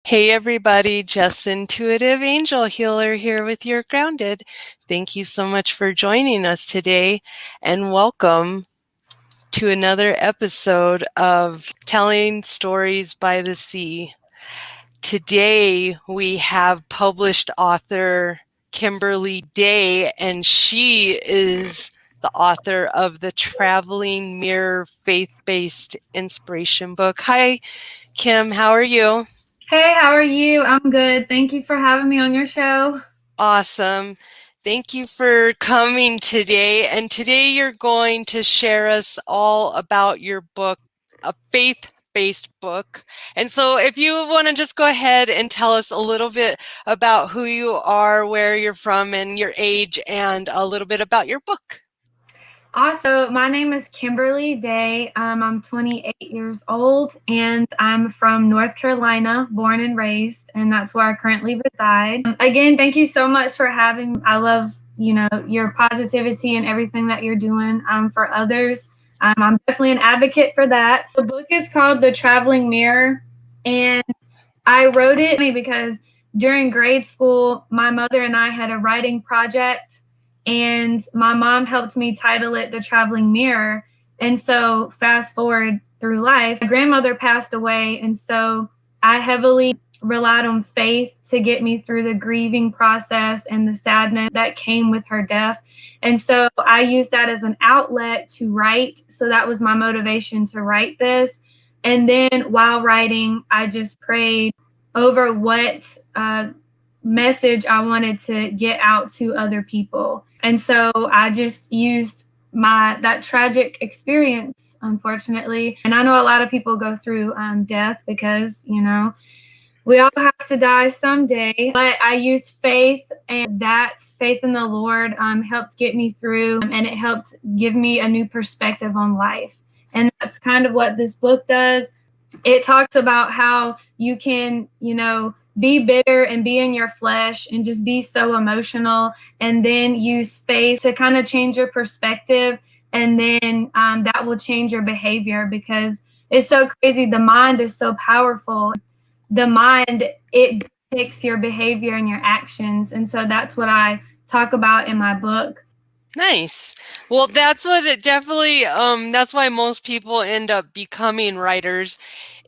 Hey everybody, Jess Intuitive Angel Healer here with your Grounded. Thank you so much for joining us today and welcome to another episode of Telling Stories by the Sea. Today we have published author Kimberly Daye, and she is the author of the Traveling Mirror faith-based inspiration book. Hi Kim, how are you? Hey, how are you? I'm good. Thank you for having me on your show. Awesome. Thank you for coming today. And today you're going to share us all about your book, a faith-based book. And so if you want to just go ahead and tell us a little bit about who you are, where you're from, and your age, and a little bit about your book. Also, my name is Kimberly Daye. I'm 28 years old and I'm from North Carolina, born and raised, and that's where I currently reside. Again, thank you so much for having me. I love, your positivity and everything that you're doing for others. I'm definitely an advocate for that. The book is called The Traveling Mirror, and I wrote it because during grade school, my mother and I had a writing project, and my mom helped me title it The Traveling Mirror. And so, fast forward through life, my grandmother passed away, and so I heavily relied on faith to get me through the grieving process and the sadness that came with her death. And so I used that as an outlet to write. So that was my motivation to write this. And then while writing, I just prayed over what message I wanted to get out to other people. And so I just used that tragic experience, unfortunately. And I know a lot of people go through death because, we all have to die someday. But I used faith, and that faith in the Lord helped get me through, and it helped give me a new perspective on life. And that's kind of what this book does. It talks about how you can, be bitter and be in your flesh and just be so emotional, and then use faith to kind of change your perspective. And then that will change your behavior, because it's so crazy. The mind is so powerful. The mind, it dictates your behavior and your actions. And so that's what I talk about in my book. Nice. Well, that's what it definitely, that's why most people end up becoming writers,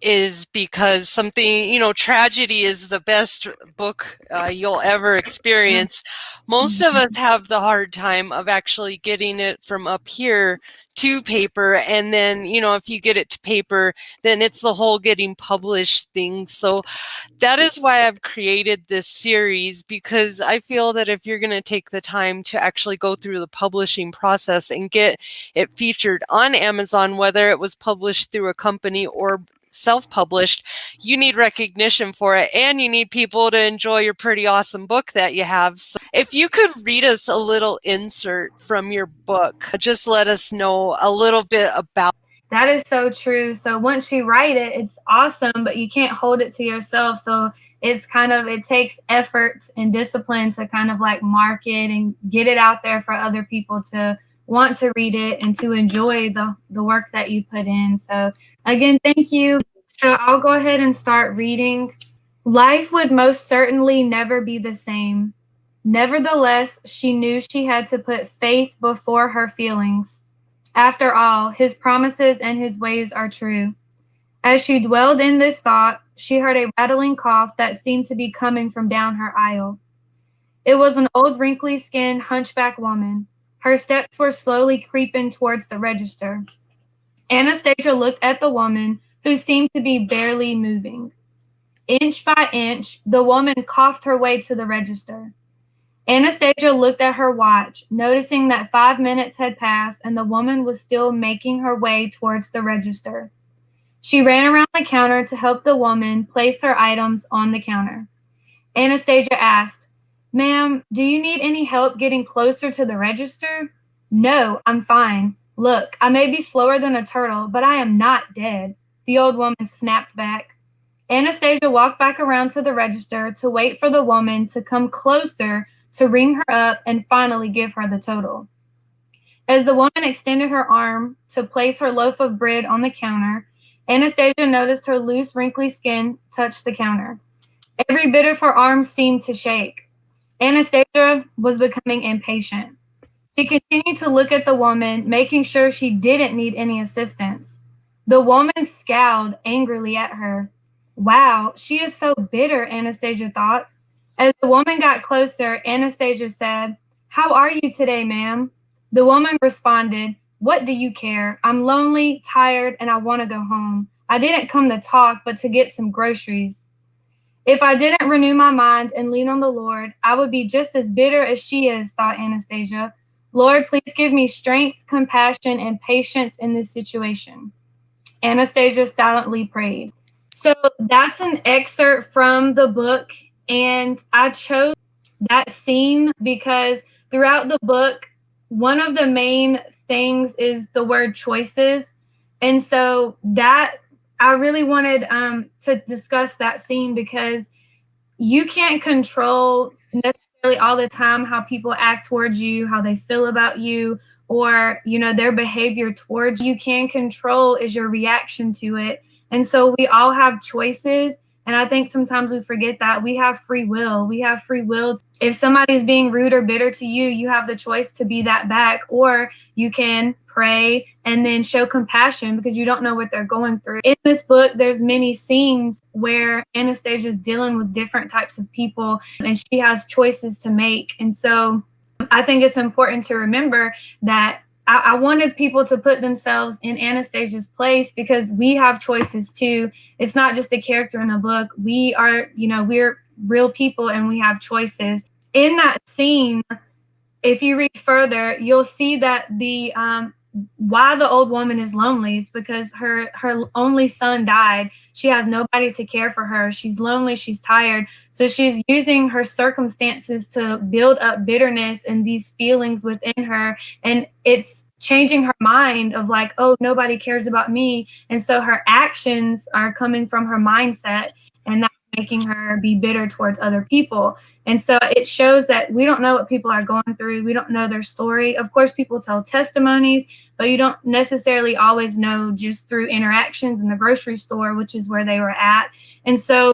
is because something, tragedy is the best book you'll ever experience. Most of us have the hard time of actually getting it from up here to paper. And then, if you get it to paper, then it's the whole getting published thing. So that is why I've created this series, because I feel that if you're going to take the time to actually go through the publishing process and get it featured on Amazon, whether it was published through a company or self-published, you need recognition for it, and you need people to enjoy your pretty awesome book that you have. So if you could read us a little insert from your book, just let us know a little bit about. That is so true. So once you write it, it's awesome, but you can't hold it to yourself. So it takes effort and discipline to kind of like market and get it out there for other people to want to read it and to enjoy the work that you put in. So again, thank you. So I'll go ahead and start reading. Life would most certainly never be the same. Nevertheless, she knew she had to put faith before her feelings. After all, his promises and his ways are true. As she dwelled in this thought, she heard a rattling cough that seemed to be coming from down her aisle. It was an old, wrinkly-skinned, hunchback woman. Her steps were slowly creeping towards the register. Anastasia looked at the woman, who seemed to be barely moving. Inch by inch, the woman coughed her way to the register. Anastasia looked at her watch, noticing that 5 minutes had passed and the woman was still making her way towards the register. She ran around the counter to help the woman place her items on the counter. Anastasia asked, "Ma'am, do you need any help getting closer to the register?" "No, I'm fine. Look, I may be slower than a turtle, but I am not dead," the old woman snapped back. Anastasia walked back around to the register to wait for the woman to come closer to ring her up and finally give her the total. As the woman extended her arm to place her loaf of bread on the counter, Anastasia noticed her loose, wrinkly skin touch the counter. Every bit of her arms seemed to shake. Anastasia was becoming impatient. She continued to look at the woman, making sure she didn't need any assistance. The woman scowled angrily at her. Wow, she is so bitter, Anastasia thought. As the woman got closer, Anastasia said, "How are you today, ma'am?" The woman responded, "What do you care? I'm lonely, tired, and I want to go home. I didn't come to talk, but to get some groceries." If I didn't renew my mind and lean on the Lord, I would be just as bitter as she is, thought Anastasia. Lord, please give me strength, compassion, and patience in this situation. Anastasia silently prayed. So that's an excerpt from the book, and I chose that scene because throughout the book, one of the main things is the word choices. And so that I really wanted to discuss that scene because you can't control necessarily all the time how people act towards you, how they feel about you, or their behavior towards you. Can control is your reaction to it. And so we all have choices, and I think sometimes we forget that we have free will. We have free will. If somebody's being rude or bitter to you, you have the choice to be that back, or you can pray and then show compassion because you don't know what they're going through. In this book, there's many scenes where Anastasia's dealing with different types of people and she has choices to make. And so I think it's important to remember that I wanted people to put themselves in Anastasia's place because we have choices too. It's not just a character in a book. We are, we're real people and we have choices. In that scene, if you read further, you'll see that the why the old woman is lonely is because her only son died. She has nobody to care for her. She's lonely, she's tired. So she's using her circumstances to build up bitterness and these feelings within her, and it's changing her mind of like, oh, nobody cares about me. And so her actions are coming from her mindset, and that's making her be bitter towards other people. And so it shows that we don't know what people are going through. We don't know their story. Of course, people tell testimonies, but you don't necessarily always know just through interactions in the grocery store, which is where they were at. And so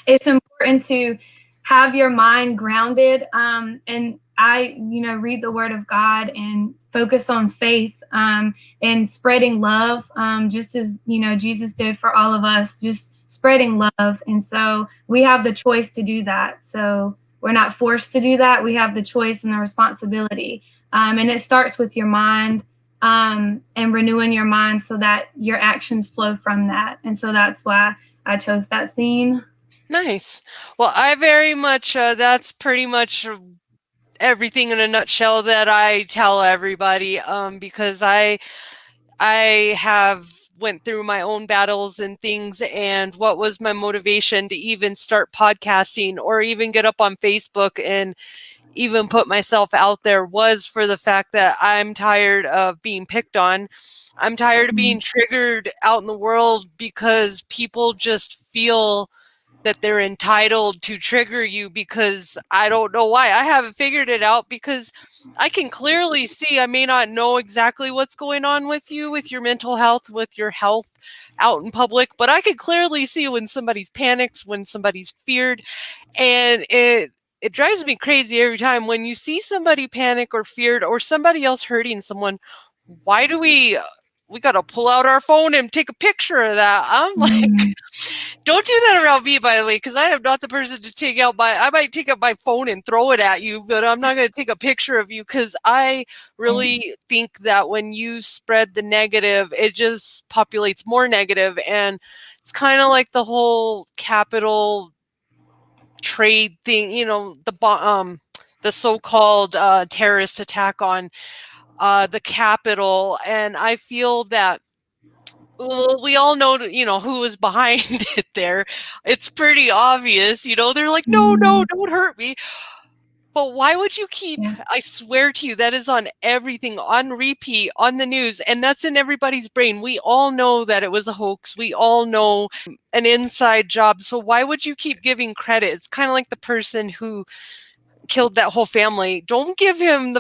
it's important to have your mind grounded. And I, read the word of God and focus on faith and spreading love, just as, Jesus did for all of us, just spreading love. And so we have the choice to do that. So we're not forced to do that. We have the choice and the responsibility. And it starts with your mind and renewing your mind so that your actions flow from that. And so that's why I chose that scene. Nice. Well, I very much, that's pretty much everything in a nutshell that I tell everybody, because I have went through my own battles and things, and what was my motivation to even start podcasting or even get up on Facebook and even put myself out there was for the fact that I'm tired of being picked on. I'm tired of being triggered out in the world because people just feel that they're entitled to trigger you because I don't know why. I haven't figured it out because I can clearly see, I may not know exactly what's going on with you, with your mental health, with your health out in public, but I can clearly see when somebody's panics, when somebody's feared, and it drives me crazy every time when you see somebody panic or feared or somebody else hurting someone. Why do we got to pull out our phone and take a picture of that? I'm like, don't do that around me, by the way, because I am not the person to take out I might take out my phone and throw it at you, but I'm not going to take a picture of you because I really think that when you spread the negative, it just populates more negative. And it's kind of like the whole capital trade thing, the so-called terrorist attack on the Capitol. And I feel that, well, we all know, who is behind it there. It's pretty obvious, they're like, no, no, don't hurt me. But why would you keep, Yeah, I swear to you, that is on everything, on repeat, on the news, and that's in everybody's brain. We all know that it was a hoax. We all know an inside job. So why would you keep giving credit? It's kind of like the person who killed that whole family. Don't give him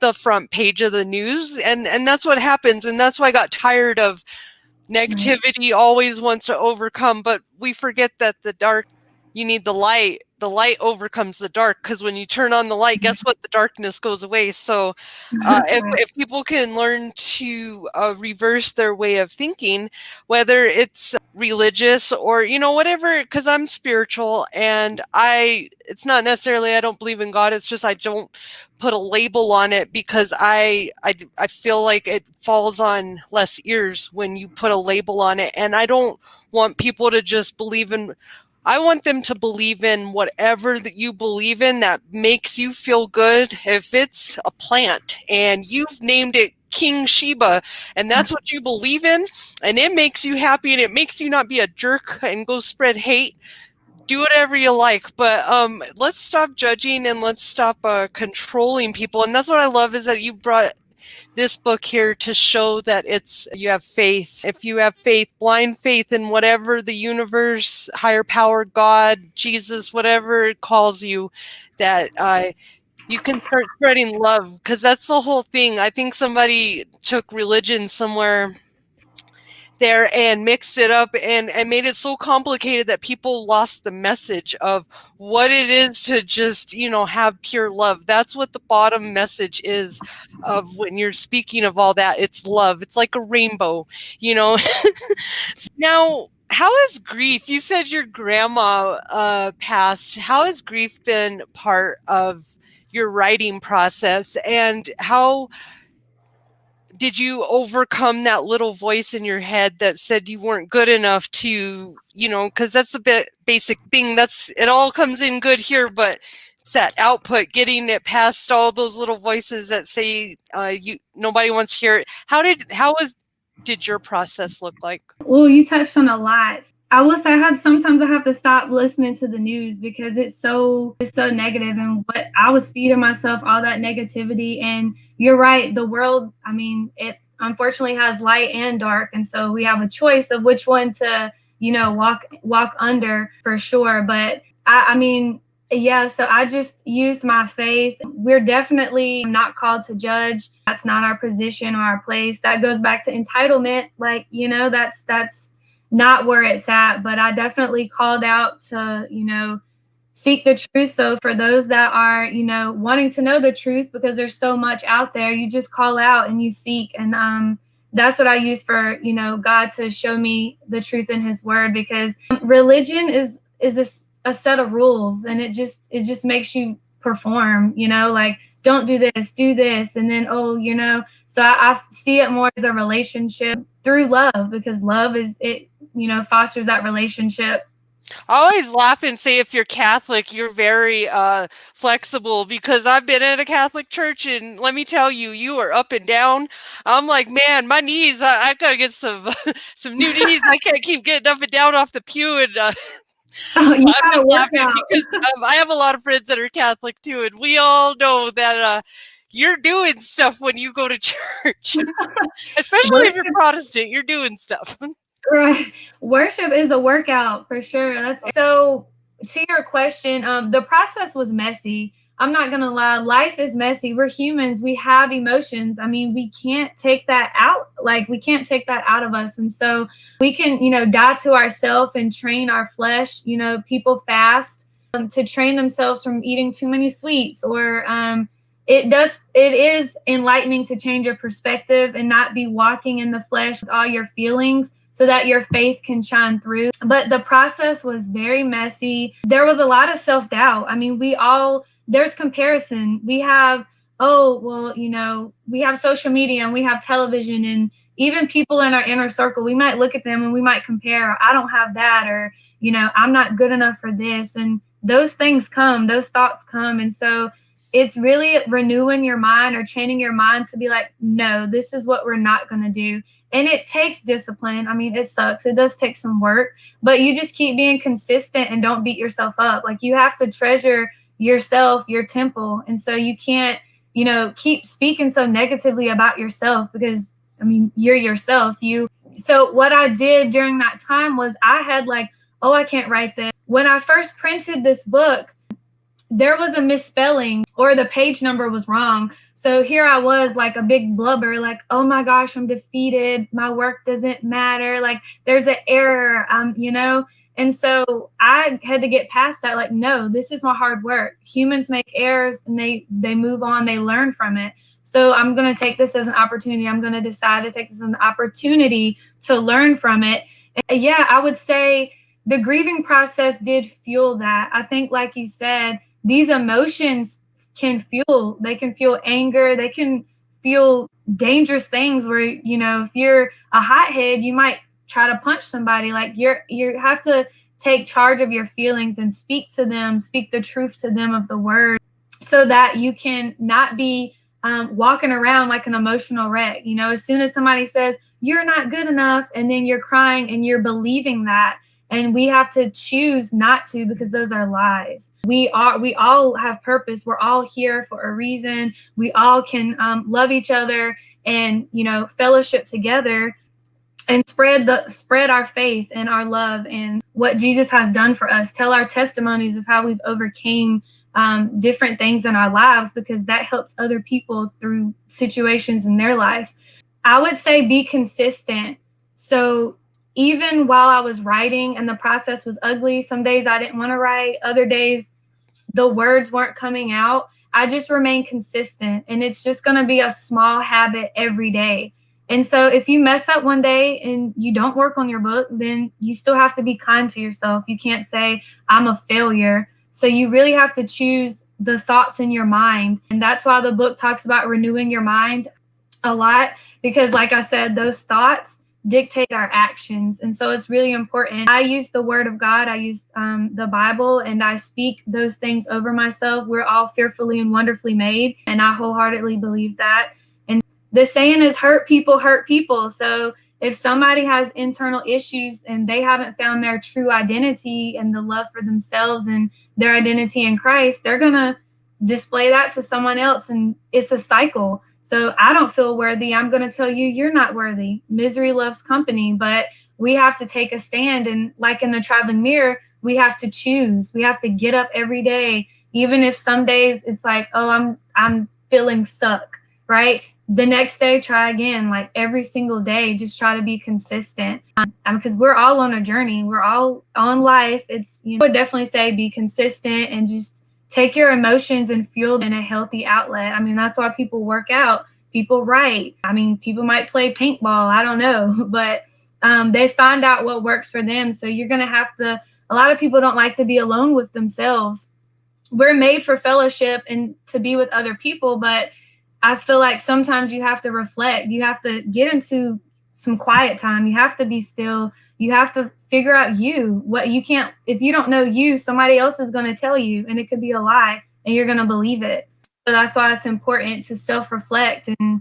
the front page of the news. And that's what happens. And that's why I got tired of right. negativity always wants to overcome, but we forget that the dark, you need the light. The light overcomes the dark, because when you turn on the light, guess what? The darkness goes away. So Right. if people can learn to reverse their way of thinking, whether it's religious or, whatever, because I'm spiritual, and it's not necessarily I don't believe in God. It's just I don't put a label on it, because I feel like it falls on less ears when you put a label on it. And I don't want people to just believe in, I want them to believe in whatever that you believe in that makes you feel good. If it's a plant and you've named it King Sheba, and that's what you believe in, and it makes you happy, and it makes you not be a jerk and go spread hate, do whatever you like. But let's stop judging, and let's stop controlling people. And that's what I love, is that you brought this book here to show that you have faith. If you have faith, blind faith in whatever the universe, higher power, God, Jesus, whatever it calls you, that you can start spreading love, because that's the whole thing. I think somebody took religion somewhere there and mixed it up and made it so complicated that people lost the message of what it is to just, have pure love. That's what the bottom message is of when you're speaking of all that. It's love. It's like a rainbow, you know. Now, how has grief, you said your grandma passed. How has grief been part of your writing process, and how did you overcome that little voice in your head that said you weren't good enough to, because that's a bit basic thing. It all comes in good here, but it's that output, getting it past all those little voices that say nobody wants to hear it. Did your process look like? Well, you touched on a lot. I will say sometimes I have to stop listening to the news because it's so negative, and what I was feeding myself all that negativity. And you're right, the world, I mean, it unfortunately has light and dark, and so we have a choice of which one to, walk under, for sure. But I mean, yeah, so I just used my faith. We're definitely not called to judge. That's not our position or our place. That goes back to entitlement. Like, that's not where it's at. But I definitely called out to, seek the truth. So for those that are, wanting to know the truth, because there's so much out there, you just call out and you seek. And that's what I use for, God to show me the truth in his word, because religion is a set of rules, and it just makes you perform, like, don't do this, do this, and then, so I see it more as a relationship through love, because love fosters that relationship. I always laugh and say, if you're Catholic, you're very flexible, because I've been at a Catholic church, and let me tell you, you are up and down. I'm like, man, my knees, I gotta get some some new knees. I can't keep getting up and down off the pew. And Oh, you I'm gotta just work laughing out. because I have a lot of friends that are Catholic too, and we all know that you're doing stuff when you go to church, especially if you're Worship, Protestant. You're doing stuff. right? Worship is a workout for sure. That's so. To your question, the process was messy. I'm not gonna lie. Life is messy. We're humans. We have emotions. I mean, we can't take that out. Like, we can't take that out of us. And so we can, die to ourselves and train our flesh. People fast to train themselves from eating too many sweets, or it is enlightening to change your perspective and not be walking in the flesh with all your feelings, so that your faith can shine through. But the process was very messy. There was a lot of self-doubt. I mean, there's comparison. We have, oh, well, we have social media and we have television, and even people in our inner circle, we might look at them and we might compare. I don't have that, or, I'm not good enough for this. And those things come, those thoughts come. And so it's really renewing your mind, or training your mind to be like, no, this is what we're not going to do. And it takes discipline. I mean, it sucks. It does take some work, but you just keep being consistent and don't beat yourself up. Like, you have to treasure yourself, your temple. And so you can't, keep speaking so negatively about yourself, because, I mean, you're yourself. So what I did during that time was I had like, oh, I can't write this. When I first printed this book, there was a misspelling, or the page number was wrong. So here I was, like a big blubber, like, oh my gosh, I'm defeated. My work doesn't matter. Like, there's an error, And so I had to get past that, like, no, this is my hard work. Humans make errors and they move on, they learn from it. So I'm going to take this as an opportunity. I'm going to decide to take this as an opportunity to learn from it. And yeah, I would say the grieving process did fuel that. I think, like you said, these emotions they can fuel anger, they can fuel dangerous things where, if you're a hothead, you might try to punch somebody. Like, you have to take charge of your feelings and speak to them, speak the truth to them of the word, so that you can not be walking around like an emotional wreck. As soon as somebody says you're not good enough, and then you're crying and you're believing that, and we have to choose not to, because those are lies. We all have purpose. We're all here for a reason. We all can love each other and fellowship together and spread our faith and our love and what Jesus has done for us. Tell our testimonies of how we've overcame different things in our lives, because that helps other people through situations in their life. I would say be consistent. So even while I was writing and the process was ugly, some days I didn't want to write, other days the words weren't coming out. I just remained consistent, and it's just going to be a small habit every day. And so if you mess up one day and you don't work on your book, then you still have to be kind to yourself. You can't say, I'm a failure. So you really have to choose the thoughts in your mind. And that's why the book talks about renewing your mind a lot, because like I said, those thoughts dictate our actions. And so it's really important. I use the word of God. I use the Bible, and I speak those things over myself. We're all fearfully and wonderfully made. And I wholeheartedly believe that. And the saying is, hurt people hurt people. So if somebody has internal issues and they haven't found their true identity and the love for themselves and their identity in Christ, they're going to display that to someone else. And it's a cycle. So I don't feel worthy. I'm going to tell you, you're not worthy. Misery loves company, but we have to take a stand. And like in the traveling mirror, we have to choose. We have to get up every day, even if some days it's like, oh, I'm feeling stuck, right? The next day, try again. Like every single day, just try to be consistent, because we're all on a journey. We're all on life. I would definitely say be consistent and just take your emotions and fuel them in a healthy outlet. I mean, that's why people work out, people write. I mean, people might play paintball, I don't know, but they find out what works for them. So you're going to have to, a lot of people don't like to be alone with themselves. We're made for fellowship and to be with other people, but I feel like sometimes you have to reflect. You have to get into some quiet time. You have to be still. You have to figure out what you can't, if you don't know you, somebody else is going to tell you, and it could be a lie, and you're going to believe it. So that's why it's important to self-reflect and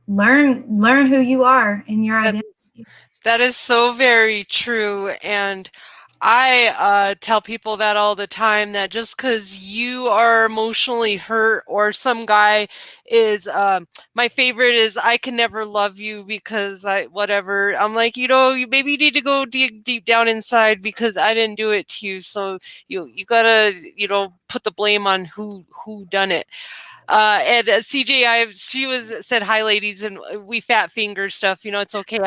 learn who you are and your identity. That is so very true. And I tell people that all the time, that just because you are emotionally hurt, or some guy is, my favorite is, I can never love you because whatever. I'm like, you maybe need to go dig deep down inside, because I didn't do it to you. So you gotta, put the blame on who done it. And CJ, she said, hi ladies, and we fat finger stuff, it's okay.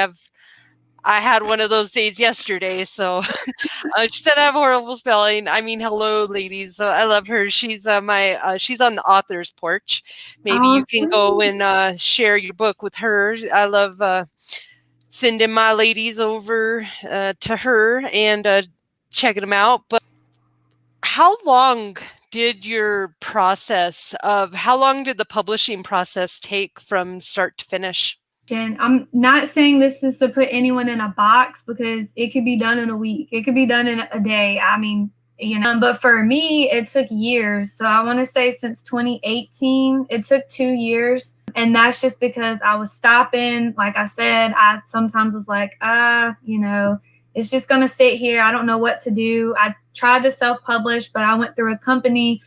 I had one of those days yesterday, so she said I have horrible spelling. I mean, hello, ladies. So I love her. She's she's on the author's porch. Maybe you can go and share your book with her. I love sending my ladies over to her and checking them out. But how long did how long did the publishing process take from start to finish? I'm not saying this is to put anyone in a box, because it could be done in a week. It could be done in a day. I mean, but for me, it took years. So I want to say since 2018, it took 2 years. And that's just because I was stopping. Like I said, I sometimes was like, it's just going to sit here. I don't know what to do. I tried to self-publish, but I went through a company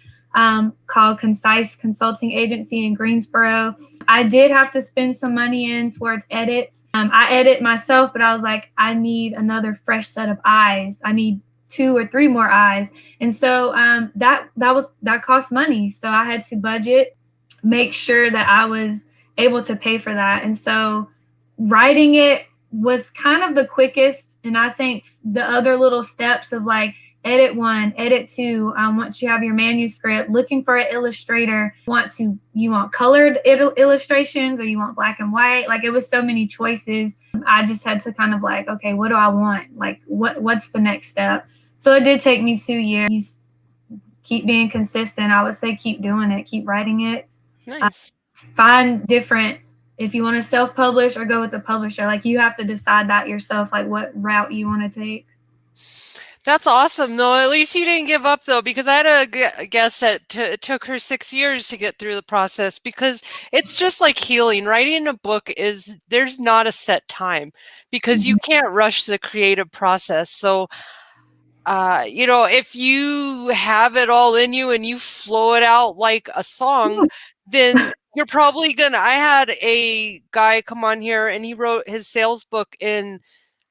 called Concise Consulting Agency in Greensboro. I did have to spend some money in towards edits. I edit myself, but I was like, I need another fresh set of eyes. I need 2 or 3 more eyes. And so that cost money. So I had to budget, make sure that I was able to pay for that. And so writing it was kind of the quickest. And I think the other little steps of like edit 1, edit 2, once you have your manuscript, looking for an illustrator, you want colored illustrations or you want black and white. Like, it was so many choices. I just had to kind of like, okay, what do I want? Like, what's the next step? So it did take me 2 years. Keep being consistent. I would say keep doing it, keep writing it. Nice. Find different, if you want to self-publish or go with the publisher, like, you have to decide that yourself, like what route you want to take. That's awesome, though. At least you didn't give up, though, because I had a guess that it took her 6 years to get through the process, because it's just like healing. Writing a book there's not a set time, because you can't rush the creative process. So, if you have it all in you and you flow it out like a song, then you're probably gonna. I had a guy come on here and he wrote his sales book in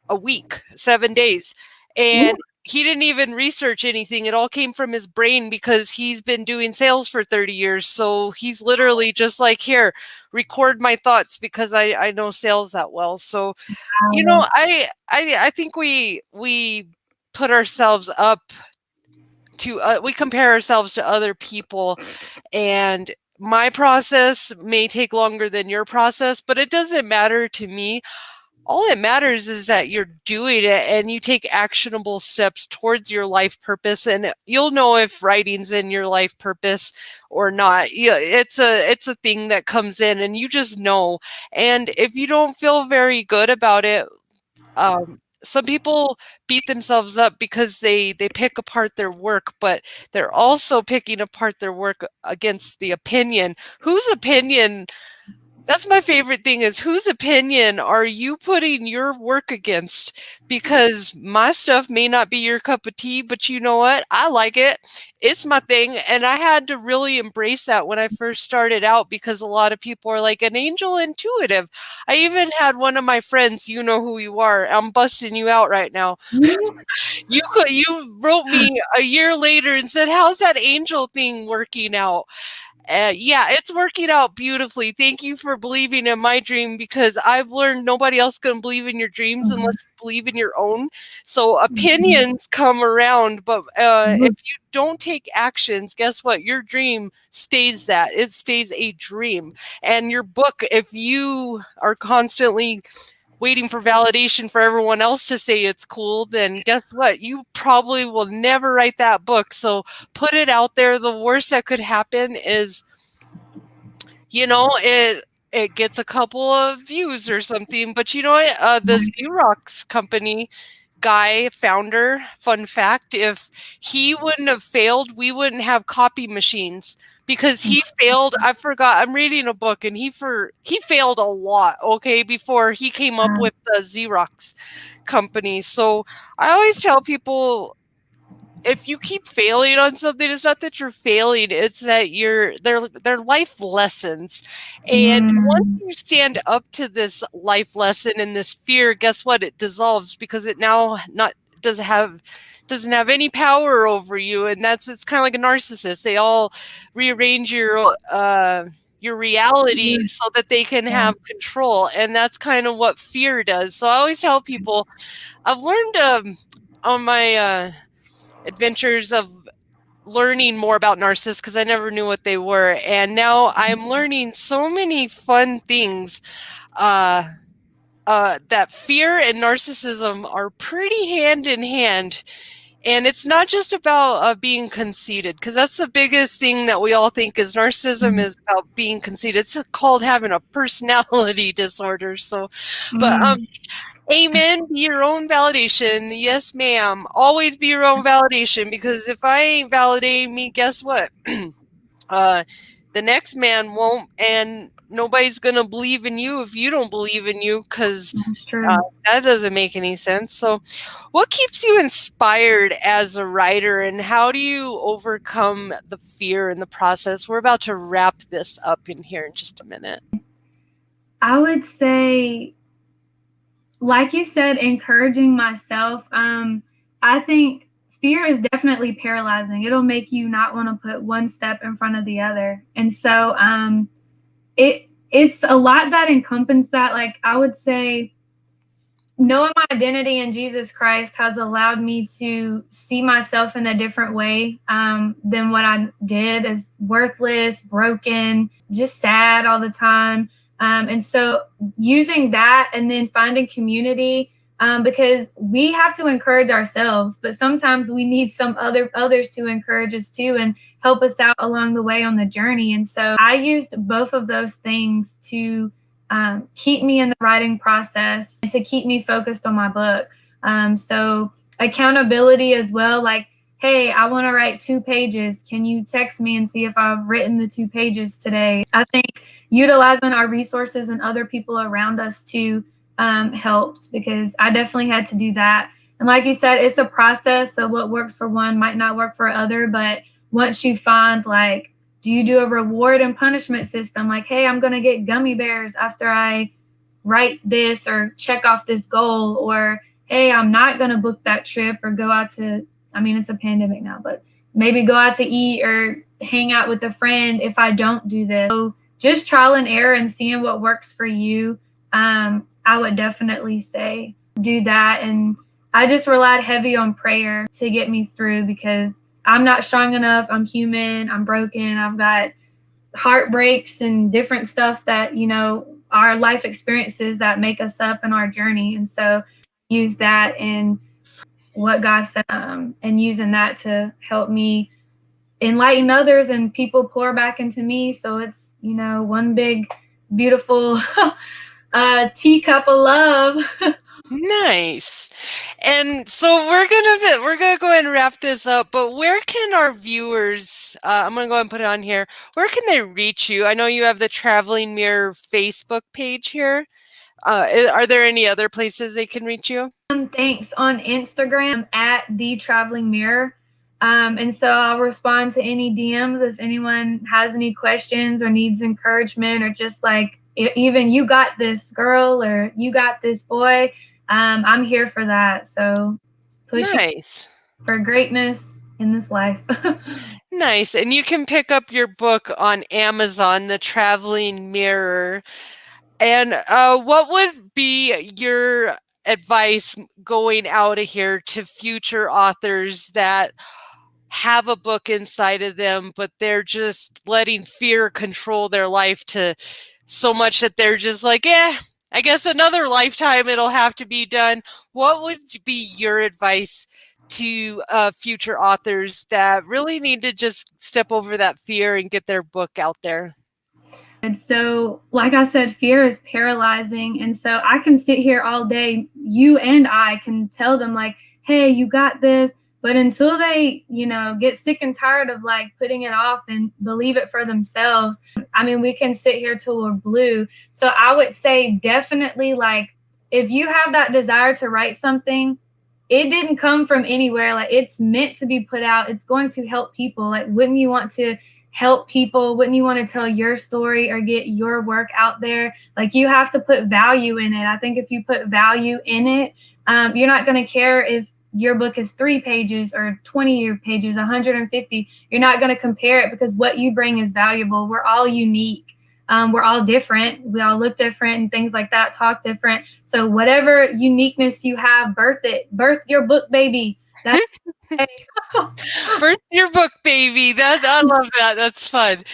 a week, 7 days. And he didn't even research anything. It all came from his brain because he's been doing sales for 30 years. So he's literally just like, here, record my thoughts because I know sales that well. So, I think we put ourselves up to, we compare ourselves to other people, and my process may take longer than your process, but it doesn't matter to me. All that matters is that you're doing it and you take actionable steps towards your life purpose, and you'll know if writing's in your life purpose or not. Yeah, it's a thing that comes in and you just know. And if you don't feel very good about it, some people beat themselves up because they pick apart their work, but they're also picking apart their work against the opinion. Whose opinion? That's my favorite thing, is whose opinion are you putting your work against? Because my stuff may not be your cup of tea, but you know what? I like it. It's my thing. And I had to really embrace that when I first started out, because a lot of people are like, an angel intuitive. I even had one of my friends, you know who you are. I'm busting you out right now. You wrote me a year later and said, how's that angel thing working out? Yeah, it's working out beautifully. Thank you for believing in my dream, because I've learned nobody else can believe in your dreams unless you believe in your own. So opinions come around, but if you don't take actions, guess what? Your dream stays that. It stays a dream. And your book, if you are constantly waiting for validation for everyone else to say it's cool, then guess what? You probably will never write that book. So put it out there. The worst that could happen is, it gets a couple of views or something. But you know what? The Xerox company founder, fun fact, if he wouldn't have failed, we wouldn't have copy machines, because he failed. I forgot, I'm reading a book, and he failed a lot, okay, before he came up with the Xerox company. So I always tell people, if you keep failing on something, it's not that you're failing, it's that they're life lessons. And once you stand up to this life lesson and this fear, guess what? It dissolves, because it now not doesn't have any power over you. And it's kind of like a narcissist. They all rearrange your reality so that they can have control. And that's kind of what fear does. So I always tell people, I've learned on my adventures of learning more about narcissists, because I never knew what they were. And now I'm learning so many fun things, that fear and narcissism are pretty hand in hand. And it's not just about being conceited, because that's the biggest thing that we all think is narcissism is about being conceited. It's called having a personality disorder. So, but amen. Be your own validation. Yes, ma'am. Always be your own validation, because if I ain't validating me, guess what? The next man won't, and nobody's going to believe in you if you don't believe in you, because that doesn't make any sense. So what keeps you inspired as a writer, and how do you overcome the fear in the process? We're about to wrap this up in here in just a minute. I would say, like you said, encouraging myself. I think fear is definitely paralyzing. It'll make you not want to put one step in front of the other. And so it's a lot that encompasses that. Like, I would say knowing my identity in Jesus Christ has allowed me to see myself in a different way than what I did, as worthless, broken, just sad all the time. And so using that and then finding community, because we have to encourage ourselves, but sometimes we need some others to encourage us too and help us out along the way on the journey. And so I used both of those things to keep me in the writing process and to keep me focused on my book. So accountability as well, like, hey, I want to write 2 pages. Can you text me and see if I've written the 2 pages today? I think utilizing our resources and other people around us too helps, because I definitely had to do that. And like you said, it's a process. So what works for one might not work for other, but once you find, like, do you do a reward and punishment system? Like, hey, I'm going to get gummy bears after I write this or check off this goal, or hey, I'm not going to book that trip or go out to, I mean, it's a pandemic now, but maybe go out to eat or hang out with a friend if I don't do this. So just trial and error and seeing what works for you. I would definitely say do that. And I just relied heavy on prayer to get me through, because I'm not strong enough. I'm human. I'm broken. I've got heartbreaks and different stuff that, our life experiences that make us up in our journey. And so use that in what God said, and using that to help me enlighten others, and people pour back into me. So it's, one big, beautiful teacup of love. Nice. And so we're gonna go ahead and wrap this up, but where can our viewers, I'm gonna go ahead and put it on here, where can they reach you? I know you have the Traveling Mirror Facebook page here. Are there any other places they can reach you? Thanks. On Instagram at The Traveling Mirror. And so I'll respond to any DMs if anyone has any questions or needs encouragement, or just like, even you got this girl or you got this boy. I'm here for that. So pushing Nice. for greatness in this life. Nice. And you can pick up your book on Amazon, The Traveling Mirror. And what would be your advice going out of here to future authors that have a book inside of them, but they're just letting fear control their life to so much that they're just like, I guess another lifetime it'll have to be done. What would be your advice to future authors that really need to just step over that fear and get their book out there? And so, like I said, fear is paralyzing. And so I can sit here all day. You and I can tell them, like, hey, you got this. But until they, get sick and tired of like putting it off and believe it for themselves, I mean, we can sit here till we're blue. So I would say definitely, like, if you have that desire to write something, it didn't come from anywhere. Like, it's meant to be put out. It's going to help people. Like, wouldn't you want to help people? Wouldn't you want to tell your story or get your work out there? Like, you have to put value in it. I think if you put value in it, you're not going to care if your book is 3 pages or 20 pages, 150. You're not going to compare it, because what you bring is valuable. We're all unique. We're all different. We all look different and things like that, talk different. So whatever uniqueness you have, birth it. Birth your book, baby. That's Birth your book, baby. I love that. That's fun.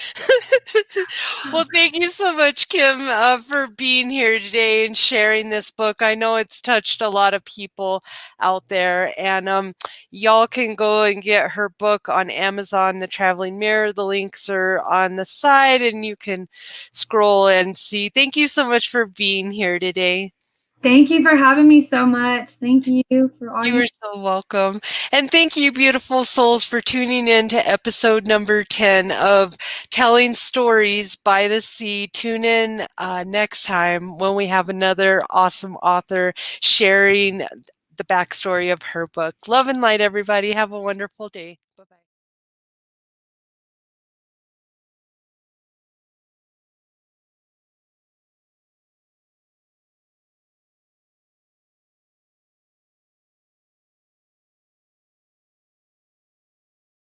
Well, thank you so much, Kim, for being here today and sharing this book. I know it's touched a lot of people out there, and y'all can go and get her book on Amazon, The Traveling Mirror. The links are on the side, and you can scroll and see. Thank you so much for being here today. Thank you for having me so much. Thank you for all You you. are so welcome. And thank you, beautiful souls, for tuning in to episode number 10 of Telling Stories by the Sea. Tune in next time when we have another awesome author sharing the backstory of her book. Love and light, everybody. Have a wonderful day.